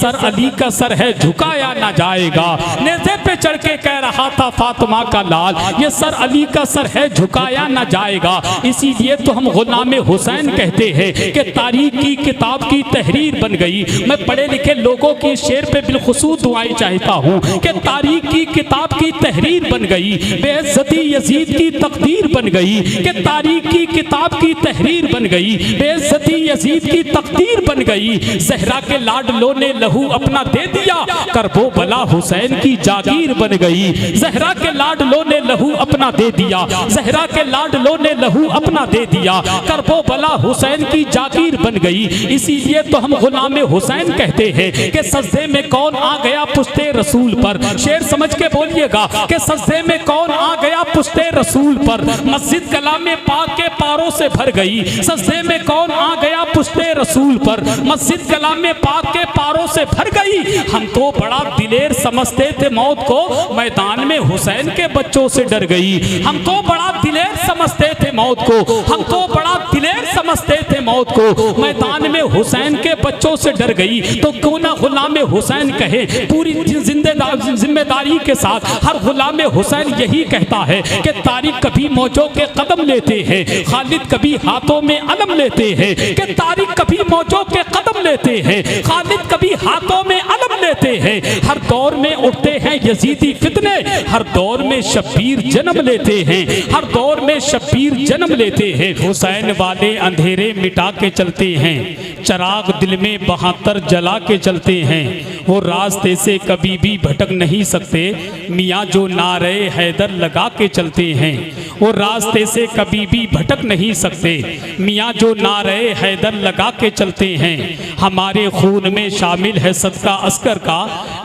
Sir Ali का sir है झुकाया ना जाएगा। नेज़े पे चढ़ के कह रहा था फातिमा का लाल, ये सर अली का सर है झुकाया ना जाएगा। इसीलिए तो हम गुलाम हुसैन कहते हैं कि तारीख की किताब की तहरीर बन गई। मैं पढ़े लिखे लोगों की शेर पे बिलखुसूस दुआएं चाहता हूँ कि तारीख की किताब की तहरीर बन गई, बेइज्जती यजीद की तकदीर बन गई, कि तारीख की किताब की तहरीर बन गई, बेइज्जती यजीद की तकदीर बन गई। ज़हरा के लाडलों ने लहू अपना दे दिया, करबला हुसैन की जागीर बन गई। ज़हरा के लाडलों ने लहू अपना दे दिया, ज़हरा के लाडलों ने लहू अपना दे दिया, करबला हुसैन की जागीर बन गई। इसीलिए तो हम गुलाम हुसैन कहते हैं कि सजदे में कौन आ गया पुश्ते रसूल पर। शेर समझ के बोलिएगा कि सजदे में कौन आ गया पुश्ते रसूल पर। मस्जिद कलामे पाक के पारों से भर गई, सजदे में कौन आ गया पुश्ते रसूल पर। मस्जिद कलामे पाक के पारों से भर गई। हम तो बड़ा दिलेर समझते थे मौत को, मैदान में हुसैन के बच्चों से डर गई। हम तो बड़ा दिलेर समझते थे मौत को, हम तो बड़ा दिलेर समझते थे मौत को, मैदान में हुसैन के बच्चों से डर गई। तो क्यों ना गुलाम हुसैन कहे पूरी जिम्मेदारी के साथ, हर गुलाम हुसैन यही कहता है कि तारिक कभी मौजों के कदम लेते हैं, खालिद कभी हाथों में अलम लेते हैं, कि तारिक कभी मौजों के कदम लेते हैं, खालिद कभी हाथों में अलम लेते हैं। हर दौर में उठते हैं यजीदी फितने, हर दौर में शब्बीर जन्म लेते हैं, हर दौर में शब्बीर जन्म लेते हैं। हुसैन वाले अंधेरे मिटा के चलते हैं, चराग दिल में 72 जला के चलते हैं। वो रास्ते से कभी भी भटक नहीं सकते, मियाँ जो नारे हैदर लगा के चलते हैं। वो रास्ते से कभी भी भटक नहीं सकते, मियाँ जो नारे हैदर लगा के चलते हैं। हमारे खून में शामिल है सदका अस्कर का,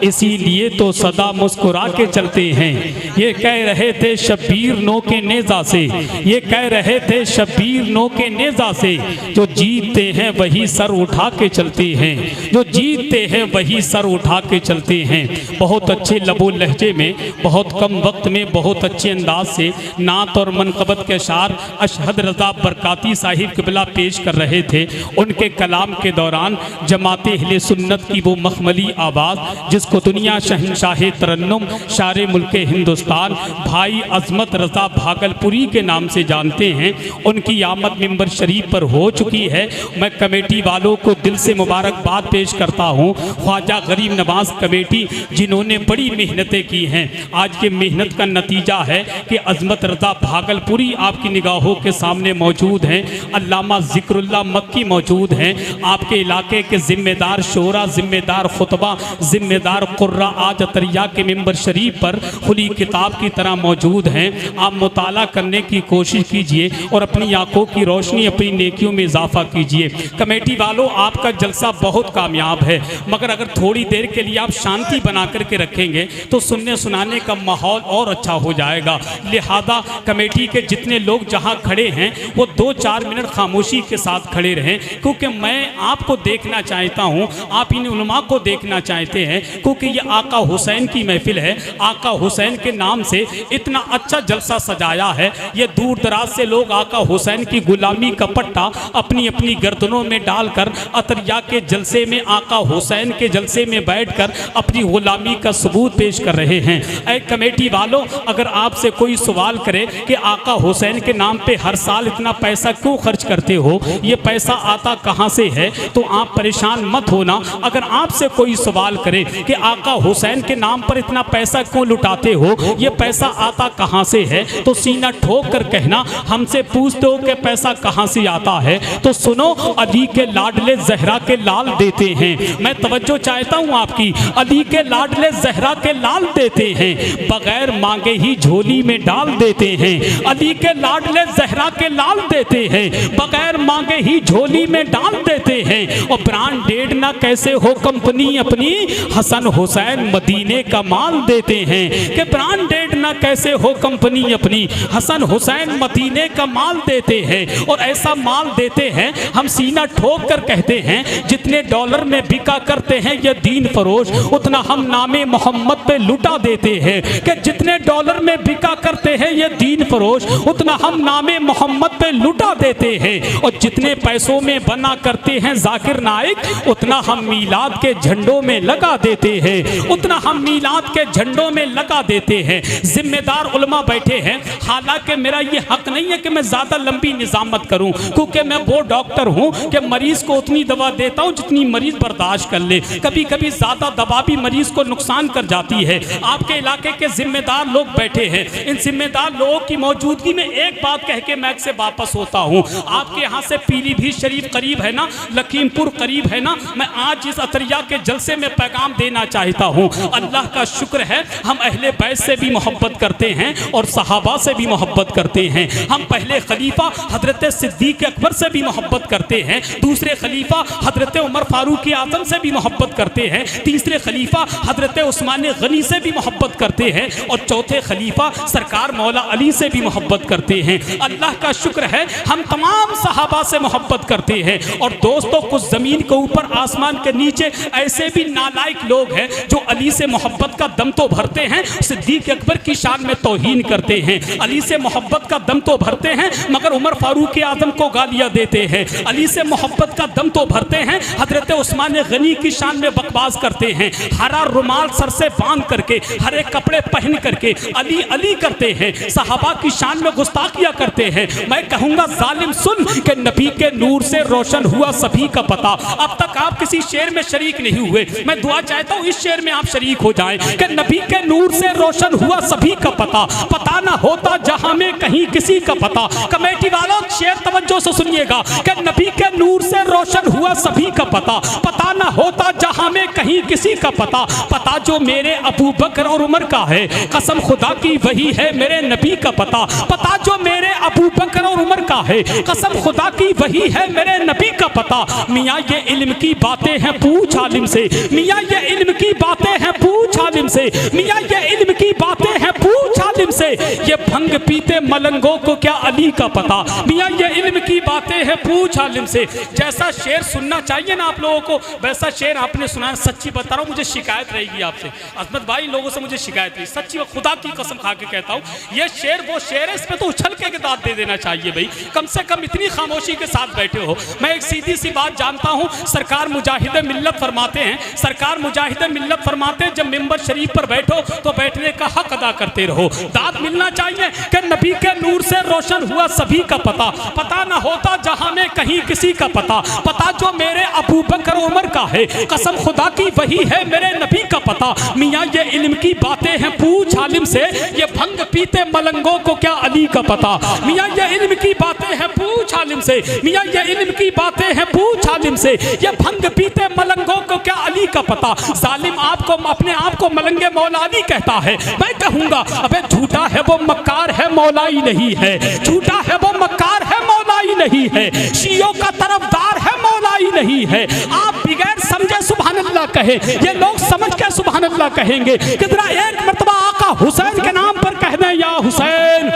इसीलिए तो सदा मुस्कुरा के चलते हैं। ये कह रहे थे शब्बीर नो के नेज़ा से, ये कह रहे थे शब्बीर नो के नेज़ा से, जो जीतते हैं वही सर उठा के चलते हैं, जो जीतते हैं वही सर उठा के चलते हैं। बहुत अच्छे लबो लहजे में, बहुत कम वक्त में, बहुत अच्छे अंदाज से नात और मनकबत के शार अशहद रज़ा बरकाती साहिब क़िबला पेश कर रहे थे। उनके कलाम के दौरान जमाते अहले सुन्नत की वो मखमली आवाज़ जिसको दुनिया शहनशाह तरन्नुम शारे मुल्क हिंदुस्तान भाई अज़मत रज़ा भागलपुरी के नाम से जानते हैं, उनकी आमद मिंबर शरीफ पर हो चुकी है। मैं कमेटी वालों को दिल से मुबारकबाद पेश करता हूँ। ख्वाजा गरीब नवाज कमेटी जिन्होंने बड़ी मेहनतें की हैं, आज के मेहनत का नतीजा है कि अज़मत रज़ा भागलपुरी आपकी निगाहों के सामने मौजूद हैं। अल्लामा ज़िक्रुल्लाह मक्की मौजूद हैं। आपके इलाके के ज़िम्मेदार शोरा, ज़िम्मेदार खुतबा, ज़िम्मेदार कुर्रा आज अतरिया के मिंबर शरीफ पर खुली किताब की तरह मौजूद हैं। आप मुताला करने की कोशिश कीजिए और अपनी आंखों की रोशनी, अपनी नेकियों में इजाफा कीजिए। कमेटी वालों, आपका जलसा बहुत कामयाब है, मगर अगर थोड़ी देर के लिए आप शांति बना करके रखेंगे तो सुनने सुनाने का माहौल और अच्छा हो जाएगा। लिहाजा कमेटी के जितने लोग जहां खड़े हैं वो 2-4 मिनट खामोशी के साथ खड़े रहें, क्योंकि मैं आपको देखना चाहता हूं, आप इन उलमा को देखना चाहते हैं, क्योंकि ये आका हुसैन की महफिल है। आका हुसैन के नाम से इतना अच्छा जलसा सजाया है। ये दूर दराज से लोग आका हुसैन की गुलामी का पट्टा अपनी अपनी गर्दनों में डालकर अतरिया के जलसे में, आका हुसैन के जलसे में बैठकर अपनी गुलामी का सबूत पेश कर रहे हैं। ऐ कमेटी वालों, अगर आपसे कोई सवाल करे कि आका हुसैन के नाम पे हर साल इतना पैसा क्यों खर्च करते हो, ये पैसा आता कहाँ से है, तो आप परेशान मत होना। अगर आपसे कोई सवाल करे कि आका हुसैन के नाम पर इतना पैसा क्यों लुटाते हो, ये पैसा आता कहाँ से है, तो सीना ठोक कर कहना, हमसे पूछते हो कि पैसा कहाँ से आता है, तो सुनो, अली के लाडले ज़हरा के लाल देते हैं। मैं तवज्जो चाहता हूँ आपकी, अली के लाडले ज़हरा के लाल देते हैं, बगैर मांगे ही झोली में डाल देते हैं। अली के लाडले ज़हरा के लाल देते हैं, बगैर मांगे ही झोली में डाल देते हैं। और ब्रांडेड ना कैसे हो कंपनी अपनी, हसन हुसैन मदीने का माल देते हैं, कि ब्रांडेड ना कैसे हो कंपनी अपनी, हसन हुसैन मदीने का माल देते हैं। और ऐसा माल देते हैं, हम सीना ठोक कर कहते हैं, जितने डॉलर में बिका करते हैं ये दीन फरोश, उतना हम नामे मोहम्मद पे लुटा देते हैं कि जितने डॉलर में बिका करते हैं ये दीन फरोश, उतना हम नामे मोहम्मद पे लुटा देते हैं। और जितने पैसों में बना करते हैं जाकिर नाइक, उतना हम मीलाद के झंडों में लगा देते हैं, उतना हम मीलाद के झंडों में लगा देते हैं। जिम्मेदार उलमा बैठे हैं, हालांकि मेरा ये हक नहीं है कि मैं ज़्यादा लंबी निजामत करूं, क्योंकि मैं वो डॉक्टर हूं कि मरीज को उतनी दवा देता हूं जितनी मरीज बर्दाश्त कर ले। कभी कभी ज़्यादा दवा भी मरीज को नुकसान कर जाती है। आपके इलाके के जिम्मेदार लोग बैठे हैं, इन जिम्मेदार लोगों की मौजूदगी में एक बात कह के मैं से वापस होता हूं। आपके यहाँ से पीलीभीत शरीफ करीब है ना, लखीमपुर करीब है ना, मैं आज इस अतरिया के जलसे में पैगाम देना चाहता हूं। अल्लाह का शुक्र है हम अहले बैत से भी मोहब्बत करते हैं और सहाबा से भी मोहब्बत करते हैं। हम पहले खलीफा हजरत सिद्दीक अकबर से भी मोहब्बत करते हैं, दूसरे खलीफा हजरत उमर फारूक आजम से भी मोहब्बत करते हैं, तीसरे खलीफा हजरत उस्मान गनी से भी मोहब्बत करते हैं और चौथे खलीफा सरकार मौला अली से भी मोहब्बत करते हैं। अल्लाह का शुक्र है हम तमाम सहाबा से मोहब्बत करते हैं। और दोस्तों, कुछ ज़मीन के ऊपर आसमान के नीचे ऐसे भी नालायक लोग हैं जो अली से मोहब्बत का दम तो भरते हैं, सिद्दीक अकबर की शान में तौहीन करते हैं। अली से मोहब्बत का दम तो भरते हैं मगर उमर फारूक आजम को गालियाँ देते हैं। अली से मोहब्बत का दम तो भरते हैं, हजरत उस्मान गनी की शान में बकवास करते हैं। हरा रुमाल सर से बांध करके, हरे कपड़े पहन करके अली अली करते हैं, सहाबा की शान में गुस्ताखियाँ करते हैं। मैं कहूँगा जालिम सुन के नबी के नूर से रोशन हुआ सभी का पता। अब तक आप किसी शेर में शरीक नहीं हुए, मैं दुआ चाहता हूँ इस शेर में आप शरीक हो जाएं कि नबी के नूर से रोशन हुआ सभी का पता, पता ना होता जहां में कहीं किसी का पता। कमेटी वालों शेर तवज्जो से सुनिएगा कि नबी के नूर से रोशन हुआ सभी का पता, पता ना होता जहां में कहीं किसी का पता। पता जो मेरे अबू बकर और उमर का है, कसम खुदा की वही है मेरे नबी का पता। पता जो मेरे अबू बकर और उमर का है, कसम खुदा की वही है मेरे नबी का पता। मियाँ ये इल्म की बातें हैं पूछ आलिम से, मियाँ ये इल्म की बातें हैं पूछ आलिम से, मियाँ ये इल्म की बातें हैं पूछ आलिम से। ये भंग पीते मलंगों को क्या अली का पता, मियाँ ये इल्म की बातें हैं पूछ आलिम से। जैसा शेर सुनना चाहिए ना आप लोगों को, वैसा शेर आपने सुना। सच्ची बता रहा हूँ, मुझे शिकायत रहेगी आपसे, अजमत भाई लोगों से मुझे शिकायत रही, सच्ची खुदा की कसम खा के कहता हूँ। ये शेर वो शेर है, इस पे तो उछल के दाद दे देना चाहिए भाई, कम से कम इतनी खामोशी के साथ बैठे हो। मैं एक सीधी सी बात जानता हूँ, सरकार मुजाहिद मिल्लत फरमाते हैं, सरकार मुजाहिद मिल्लत फरमाते हैं जब मिंबर शरीफ पर बैठो तो बैठने का हक अदा करते रहो। दाद मिलना चाहिए कि नबी के नूर से रोशन हुआ सभी का पता, पता ना होता जहां में कहीं किसी का पता। पता जो मेरे अबू बकर उमर का है, कसम खुदा की वही है मेरे नबी का पता। मियाँ ये इल्म की बातें हैं पूछ आलिम से, ये भंग पीते मलंगों को क्या अली का पता। मियाँ ये इल्म की बातें हैं पूछ आलिम से, मियाँ ये इल्म की बातें हैं पूछ आलिम से, ये भंग पीते मलंगों को क्या अली का पता। जालिम आपको अपने आप को मलंगे मौला अली कहता है, मैं कहूँगा अबे झूठा है वो मक्कार है मौला ही नहीं है, झूठा है वो मक्कार है मौला ही नहीं है, शियों का तरफदार है मौला ही नहीं है। आप बगैर समझे सुभान अल्लाह कहे, ये लोग समझ के सुभान अल्लाह कहेंगे। कितना एक मर्तबा आका हुसैन के नाम पर कह दें या हुसैन,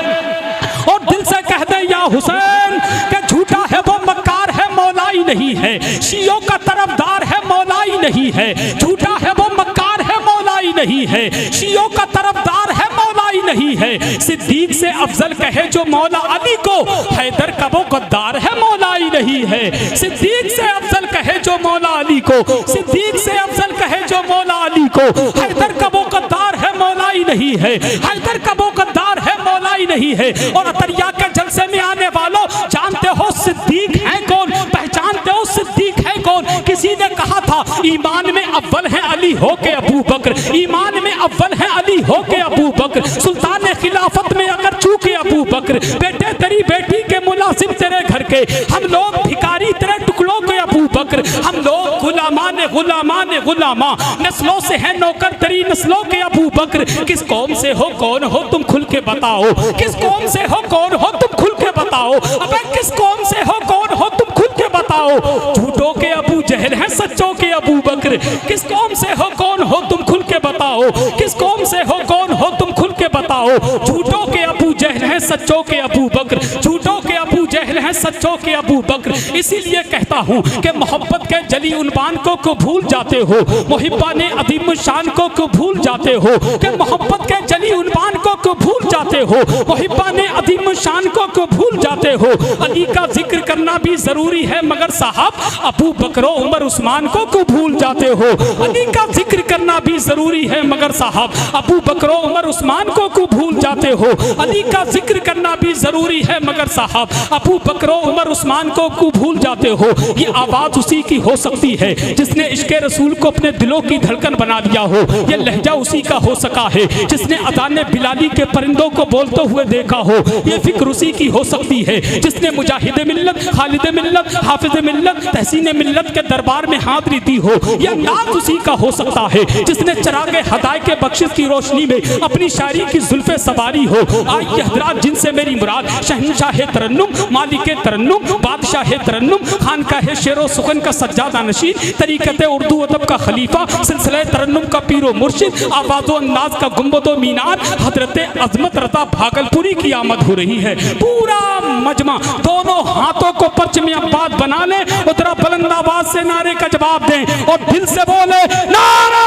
और दिल से कह दें या हुसैन, कि झूठा है वो मक्कार है मौला ही नहीं है, शियों का तरफदार है मौला ही नहीं है, झूठा है वो मक्कार है मौला ही नहीं है, शियों का तरफदार है मौला ही नहीं है। सिद्दीक से अफजल कहे जो मौला अली को, हैदर का वो गद्दार है मौला ही नहीं है। सिद्दीक से अफजल कहे जो मौला अली को, सिद्दीक से अफजल कहे जो मौला अली को, हैदर का वो गद्दार है मौला ही नहीं है, हैदर का वो गद्दार है मौला ही नहीं है। और अतरिया के जलसे में आने वालों, जानते हो सिद्दीक है कौन, पहचानते हो सिद्दीक है कौन। किसी ने कहा था ईमान में अव्वल है अली हो के अबू बकर, ईमान में अव्वल है अली हो के अबू बकर, सुल्तान खिलाफत में अगर चूके अबू बकर, बेटे तेरी बेटी के मुलाजिम तेरे घर के, हम लोग भिखारी तेरे टुकड़ों के अबू बकर, हम लोग गुलामान गुलामान गुलामा, नस्लों से है नौकर तेरी नस्लों के अबू बकर। किस कौम से हो कौन हो तुम खुल के बताओ, किस कौम से हो कौन हो तुम खुल के बताओ, अबे किस कौम से हो कौन हो तुम खुल के बताओ। झूठों के अबू जहल हैं सच्चों के अबू बकर, किस कौम से हो कौन हो तुम खुल के बताओ, किस कौम से हो कौन हो तुम खुल के बताओ। झूठों के अबू जहल हैं सच्चों के अबू बकर, झूठों के अबू जहल हैं सच्चों के अबू बकर। इसीलिए कहता हूँ कि मोहब्बत के जली उनवान को भूल जाते हो, मुहिब्बाने अदीम शान को भूल जाते हो, कि मोहब्बत के जली उनवान को भूल जाते हो, मुहिब्बाने अदीम शान को भूल जाते हो। अली का जिक्र करना भी जरूरी है मगर साहब अबू बकर उमर उस्मान को भूल जाते हो। अली का जिक्र करना भी जरूरी है मगर साहब अबू बकर उमर उस्मान को भूल जाते हो। अली का जिक्र करना भी जरूरी है मगर साहब अबू बकर उमर उस्मान को भूल जाते हो। ये आवाज उसी की हो सकती है जिसने इश्क़े रसूल को अपने दिलों की धड़कन बना दिया हो। ये लहजा उसी का हो सका है जिसने अज़ाने बिलाली के परिंदों को बोलते हुए देखा हो। ये फिक्र उसी की हो सकती है जिसने मुजाहिद मिल्लत, खालिद मिल्लत, हाफिज मिल्लत, तहसीन मिल्लत के दरबार में हाज़िरी दी हो। यह अंदाज़ उसी का हो सकता है जिसने चरागे हदाय के बख्शिश की रोशनी में अपनी शायरी की जुल्फे सवारी हो। आइए हज़रात, जिनसे मेरी मुराद शहंशाह तरन्नुम, मालिक तरन्नुम, बादशाह तरन्नुम, खानकाह शेरो सुखन का सज्जादा नशीन, तरीक़त उर्दू अदब का खलीफा, सिलसिला तरन्नुम का पीरो मुर्शिद, आवाज़ो अंदाज का गुंबदो मीनार, हजरत अजमत रता भागलपुरी की आमद हो रही है। पूरा मजमा दोनों हाथों को पर्च में अब्बाद बना ले, उतरा बुलंद आवाज से नारे का जवाब दें और दिल से बोले नारा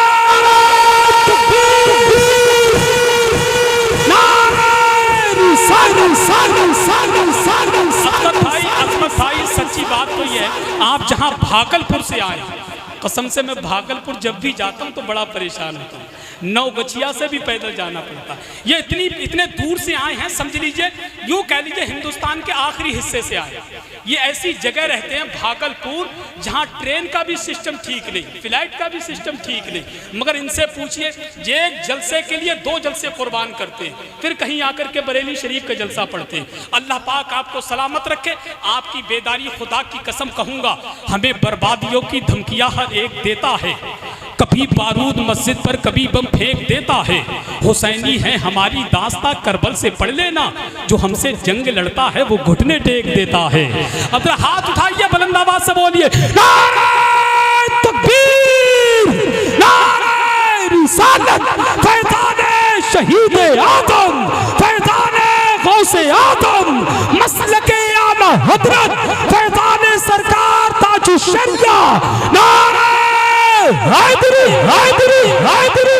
अजमत भाई, सच्ची बात तो ये है, आप जहां भागलपुर से आए, कसम से मैं भागलपुर जब भी जाता हूं तो बड़ा परेशान होता हूँ। नौगछिया से भी पैदल जाना पड़ता। ये इतने दूर से आए हैं, समझ लीजिए, यूँ कह लीजिए हिंदुस्तान के आखिरी हिस्से से आए। ये ऐसी जगह रहते हैं भागलपुर जहाँ ट्रेन का भी सिस्टम ठीक नहीं, फ्लाइट का भी सिस्टम ठीक नहीं, मगर इनसे पूछिए एक जलसे के लिए 2 जलसे कुर्बान करते हैं, फिर कहीं आकर के बरेली शरीफ का जलसा पढ़ते हैं। अल्लाह पाक आपको सलामत रखे। आपकी बेदारी खुदा की कसम कहूँगा, हमें बर्बादियों की धमकियाँ हर एक देता है। कभी बारूद मस्जिद पर, कभी बम फेंक देता है। हुसैनी है हमारी दास्ता, करबल से पढ़ लेना, जो हमसे जंग लड़ता है वो घुटने टेक देता है। अब हाथ उठाइए, बुलंद आवाज से बोलिए नारे तकबीर, नारे रिसालत, फैज़ाने शहीद आदम, फैज़ाने गौसे आदम, मसलके आला हजरत, फैज़ाने सरकार ताजुश शरिया, नारे हैदरी हैदरी हैदरी